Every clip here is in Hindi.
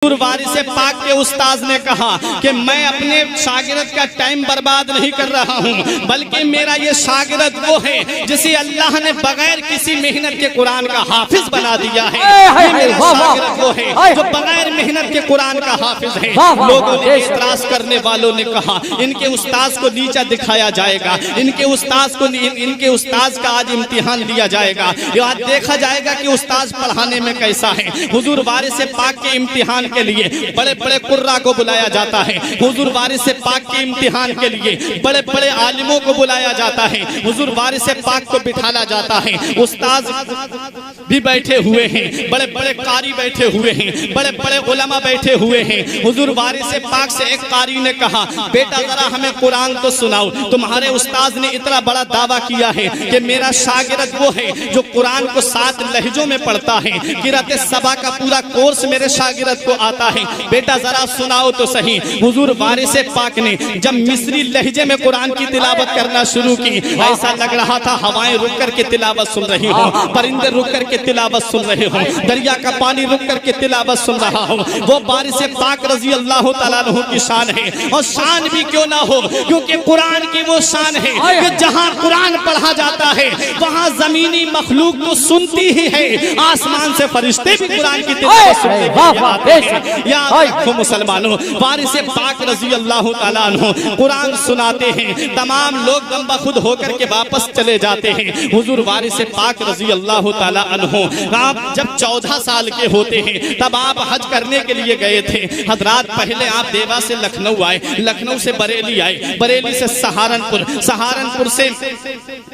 वारिस पाक के उस्ताद ने कहा कि मैं अपने शागिर्द का टाइम बर्बाद नहीं कर रहा हूं, बल्कि मेरा ये शागिर्द वो है जिसे अल्लाह ने बगैर किसी मेहनत के कुरान का हाफिज बना दिया है। ये मेरा शागिर्द वो है जो बगैर मेहनत के कुरान का हाफिज है। लोगों ने इतराज करने वालों ने कहा इनके उस्ताद को नीचा दिखाया जाएगा, इनके उस्ताद का आज इम्तिहान लिया जाएगा, आज देखा जाएगा कि उस्ताद पढ़ाने में कैसा है। हुजूर वारिस पाक के इम्तिहान के लिए बड़े बड़े कुर्रा को बुलाया जाता है। हुजूर वारिस पाक के इम्तिहान के लिए बड़े बड़े आलिमों को बुलाया जाता है। हुजूर वारिस पाक को बिठाला जाता है। उस्ताद भी बैठे हुए हैं, बड़े बड़े कारी बैठे हुए हैं, बड़े बड़े उलमा बैठे हुए हैं। हुजूर वारिस पाक से एक कारी ने कहा बेटा जरा हमें कुरान तो सुनाओ। तुम्हारे उस्ताद ने इतना बड़ा दावा किया है कि मेरा शागिर्द वो है जो कुरान को 7 लहजों में पढ़ता है। किरात सबा का पूरा कोर्स मेरे शागिर्द को आता है, बेटा जरा सुनाओ तो सही। हुजूर वारिस पाक ने जब मिस्री लहजे में कुरान की तिलावत करना शुरू की, ऐसा लग रहा था हवाएं रुक कर के तिलावत सुन रही हो, परिंदे रुक कर के तिलावत सुन रहे हो, दरिया का पानी रुक कर के तिलावत सुन रहा हो। वो वारिस पाक रजी अल्लाह तआला अन्हु की शान है, और शान भी क्यों ना हो, क्योंकि कुरान की वो शान है कि जहां कुरान पढ़ा जाता है वहां जमीनी मखलूक तो सुनती ही है, आसमान से फरिश्ते भी कुरान की तिलावत सुनते हैं। याद रखो मुसलमानों, वारिस पाक रजी अल्लाह तआला अन्हु कुरान सुनाते हैं, तमाम लोग गम बखुद होकर के वापस चले जाते हैं। हुजूर वारिस पाक रजी अल्लाह तआला अन्हु आप जब 14 साल के होते हैं तब आप हज करने के लिए गए थे। हजरात पहले आप देवा से लखनऊ आए, लखनऊ से बरेली आए, बरेली से सहारनपुर, सहारनपुर से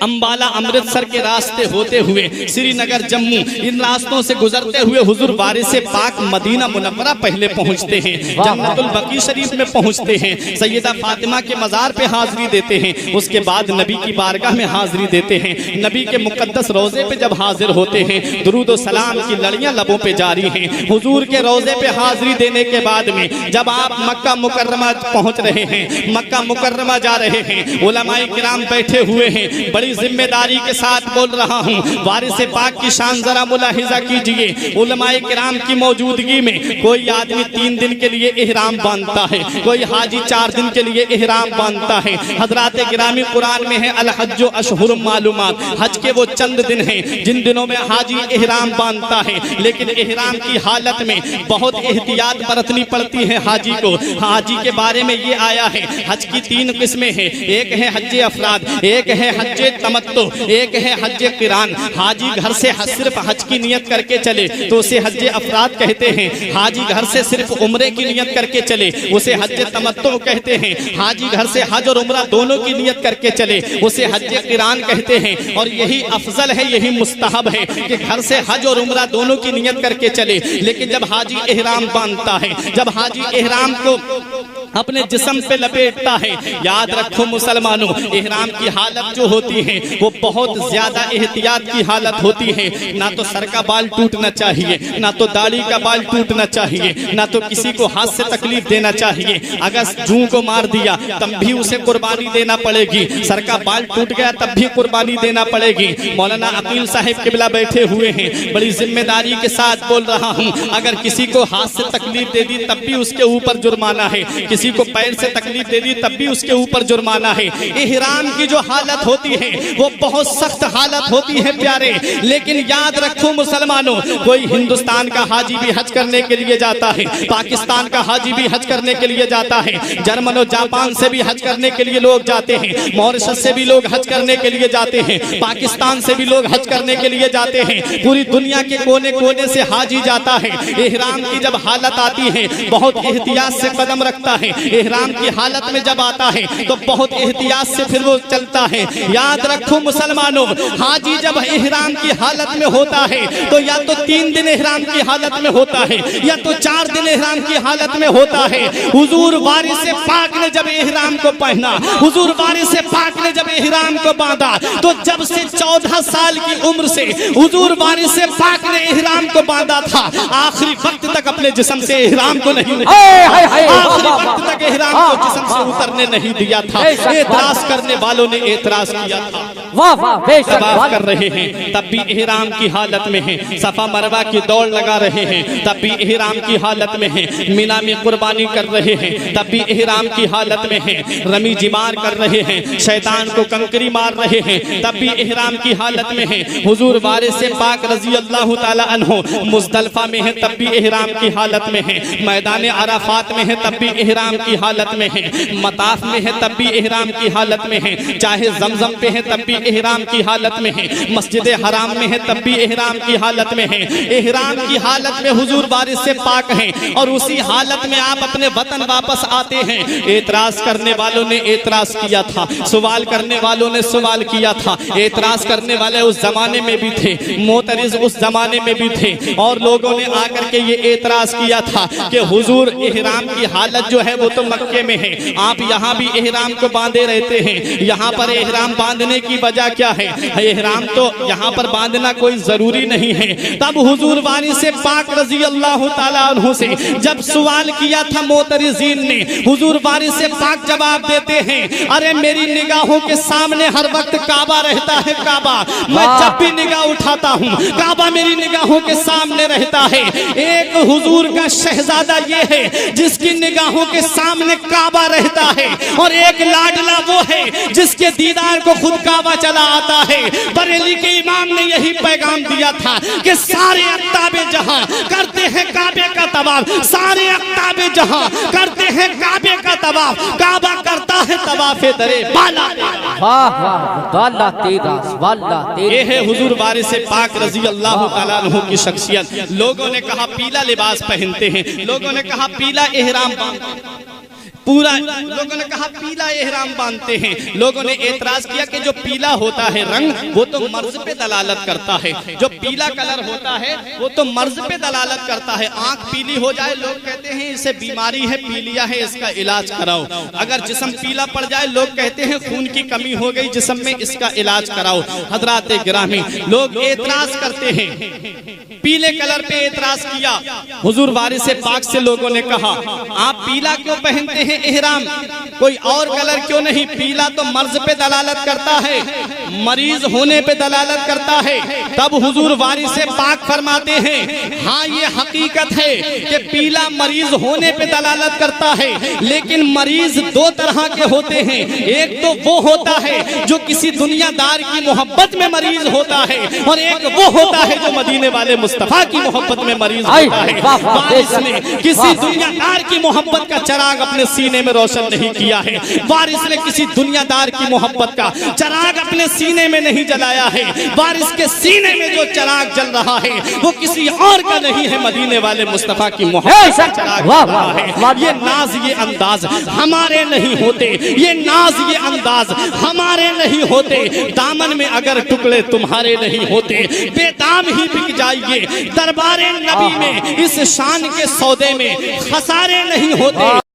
अंबाला अमृतसर के रास्ते होते हुए श्रीनगर जम्मू, इन रास्तों से गुजरते हुए हुजूर वारिस पाक मदीना मुनव्वरा पहले पहुंचते हैं, जन्नतुल बकी शरीफ में पहुंचते हैं, सैयदा फातिमा के मजार पे हाजिरी देते हैं, उसके बाद नबी की बारगाह में हाजिरी देते हैं। नबी के मुकद्दस रोजे पे जब हाजिर होते हैं दुरूद और सलाम की लड़ियां लबों पे जारी हैं। हुजूर के रोजे पे हाजिरी देने के बाद में जब आप मक्का मुकर्रमा पहुंच रहे हैं, मक्का मुकर्रमा जा रहे हैं, उलमाए किराम बैठे हुए हैं, बड़ी जिम्मेदारी के साथ बोल रहा हूं, वारिस पाक की शान जरा मुलाहिजा कीजिए। उलमाए किराम की मौजूदगी में कोई आदमी 3 दिन के लिए इहराम बांधता है, कोई हाजी 4 दिन के लिए इहराम बांधता है। हजरात गिरामी कुरान में है अल हज्जु अशहुरुम मालूमात, हज के वो चंद दिन हैं जिन दिनों में हाजी इहराम बांधता है, लेकिन इहराम की हालत में बहुत एहतियात बरतनी पड़ती है हाजी को। हाजी के बारे में ये आया है हज की 3 किस्में हैं, एक है हज्जे अफराद, एक है हज्जे तमत्तु, एक है हज्जे किरान। हाजी घर से सिर्फ हज की नियत करके चले तो उसे हज्जे अफराद कहते हैं, हाजी घर से सिर्फ उम्रे की नियत करके चले उसे हज्जे तमत्तु कहते हैं, हाजी घर से हज और उम्रा दोनों की नियत करके चले उसे हज्जे किरान कहते हैं। और यही अफजल है, यही मुस्तहब है कि घर से हज और उम्रा दोनों की नियत करके चले। लेकिन जब हाजी इहराम बांधता है, जब हाजी इहराम को अपने जिस्म पे लपेटता है, याद रखो मुसलमानों, इहराम की हालत जो होती है वो बहुत ज्यादा एहतियात की हालत होती है। ना तो सर का बाल टूटना चाहिए, ना तो दाढ़ी का बाल टूटना चाहिए, ना तो किसी को हाथ से तकलीफ देना चाहिए। अगर जूं को मार दिया तब भी उसे कुर्बानी देना पड़ेगी, सर का बाल टूट गया तब भी कुर्बानी देना पड़ेगी। मौलाना अकील साहिब किबला बैठे हुए हैं, बड़ी जिम्मेदारी के साथ बोल रहा हूँ, अगर किसी को हाथ से तकलीफ दे दी तब भी उसके ऊपर जुर्माना है, किसी को पैर से तकलीफ दे दी तब भी उसके ऊपर जुर्माना है। इहराम की जो हालत होती है वो बहुत सख्त हालत होती है प्यारे। लेकिन याद रखो मुसलमानों, कोई हिंदुस्तान का हाजी भी हज करने के लिए जाता है, पाकिस्तान का हाजी भी हज करने के लिए जाता है, जर्मन और जापान से भी हज करने के लिए लोग जाते हैं, मॉरिशस से भी लोग हज करने के लिए जाते हैं, पाकिस्तान से भी लोग हज करने के लिए जाते हैं, पूरी दुनिया के कोने कोने से हाजी जाता है। इहराम की जब हालत आती है बहुत एहतियात से कदम रखता है, इहराम की हालत में जब आता है तो बहुत एहतियात से फिर वो चलता है। याद रखो मुसलमानों, हाजी जब इहराम की हालत में होता है तो या तो 3 दिन इहराम की हालत में होता है या तो 4 दिन इहराम की हालत में होता है। हुजूर वारिस पाक ने जब इहराम को पहना, हुजूर वारिस पाक ने जब इहराम को बांधा तो जब से 14 साल की उम्र से हुजूर वारिस पाक ने इहराम को बांधा था, आखिरी वक्त तक अपने जिस्म से इहराम को नहीं, आखिरी वक्त तक इहराम को जिस्म से उतरने नहीं दिया था। एतराज करने वालों ने एतराज किया था। वाह वाह बेशक तवाफ कर रहे हैं तब भी इहराम की हालत में हैं, सफा मरवा की दौड़ लगा रहे हैं तब भी इहराम की हालत में हैं, मीना में कुर्बानी कर रहे हैं तब भी इहराम की हालत में हैं, रमी जिमार कर रहे हैं, शैतान को कंकरी मार रहे हैं तब भी इहराम की हालत में हैं, हुजूर वारिस पाक रजी अल्लाह ताला अन्हु मुज़दलिफा में हैं तब भी इहराम की हालत में हैं, मैदान अराफात में हैं तब भी इहराम की हालत में हैं, मताफ में है तब भी इहराम की हालत में है, चाहे जमजम पे है तब भी इहराम की हालत में है, मस्जिद हराम में है तब भी इहराम की हालत में है, इहराम की हालत में हुजूर वारिस से पाक हैं और उसी हालत में आप अपने वतन वापस आते हैं। एतराज करने वालों ने एतराज किया था, सवाल करने वालों ने सवाल किया था, एतराज करने वाले उस जमाने में भी थे, मोतरिज उस जमाने में भी थे और लोगों ने आकर के ये एतराज किया था कि हुजूर इहराम की हालत जो है वो तो मक्के में है, आप यहाँ भी इहराम को बांधे रहते हैं, यहाँ पर इहराम बांधने की वजह क्या है? इहराम तो यहाँ पर बांधना कोई जरूरी नहीं है। तब हुजूर वारिस पाक रजी अल्लाह ताला अन्हु से जब सवाल किया था मोतरिजीन ने, हुजूर वारिस पाक जवाब देते हैं, अरे मेरी निगाहों के सामने हर वक्त काबा रहता है, काबा मैं जब भी निगाह उठाता हूँ काबा मेरी निगाहों के सामने रहता है। एक हुजूर का शहजादा ये है जिसकी निगाहों के सामने काबा रहता है और एक लाडला वो है जिसके दीदार को खुद काबा चला आता है। बरेली के इमाम ने यही पैगाम दिया था कि सारे अक्ताबे जहां करते हैं काबे का तवाफ, सारे अक्ताबे जहां करते हैं काबे का तवाफ, काबा करता है तवाफे दरे बाला। वाह वाह वाला तेरा वाला तेरा। ये है हुजूर वारिस पाक रजी अल्लाह ताला अन्हु की शख्सियत। लोगों ने कहा पीला लिबास पहनते हैं, लोगों ने कहा पीला इहराम पूरा, लोगों ने कहा पीला इहराम बांधते हैं। लोगों ने एतराज किया कि जो पीला होता है रंग वो तो मर्ज पे दलालत करता है, जो पीला कलर होता है वो तो मर्ज पे दलालत करता है। आंख पीली हो जाए लोग कहते हैं इसे बीमारी है, पीलिया है, इसका इलाज कराओ। अगर जिस्म पीला पड़ जाए लोग कहते हैं खून की कमी हो गई जिस्म में, इसका इलाज कराओ। हजरात गिरामी लोग एतराज करते हैं, पीले कलर पे एतराज किया। हुजूर वारिस पाक से लोगों ने कहा आप पीला क्यों पहनते हैं इहराम, कोई और कलर क्यों नहीं? पीला तो मर्ज पे दलालत करता है, मरीज होने पे दलालत करता है। तब हुजूर वारिस पाक फरमाते हैं हाँ ये हकीकत है कि पीला मरीज होने पे दलालत करता है, लेकिन मरीज दो तरह के होते हैं। एक तो वो होता है जो किसी दुनियादार की मोहब्बत में मरीज होता है और एक वो होता है जो मदीने वाले मुस्तफा की मोहब्बत में मरीज होता है। वारिस ने किसी दुनियादार की मोहब्बत का चिराग अपने सीने में रोशन नहीं किया है, वारिस ने किसी दुनियादार की मोहब्बत का चिराग अपने सीने में नहीं जलाया है। वारिस के सीने में जो चिराग जल रहा है वो किसी और का नहीं है, मदीने वाले मुस्तफा की मोहब्बत का चिराग जल रहा है। ये नाज ये अंदाज हमारे नहीं होते, ये नाज ये अंदाज हमारे नहीं होते। दामन में अगर टुकड़े तुम्हारे नहीं होते बेदाम ही बिक जाइए। दरबारे नबी में इस शान के सौदे में खसारे नहीं होते।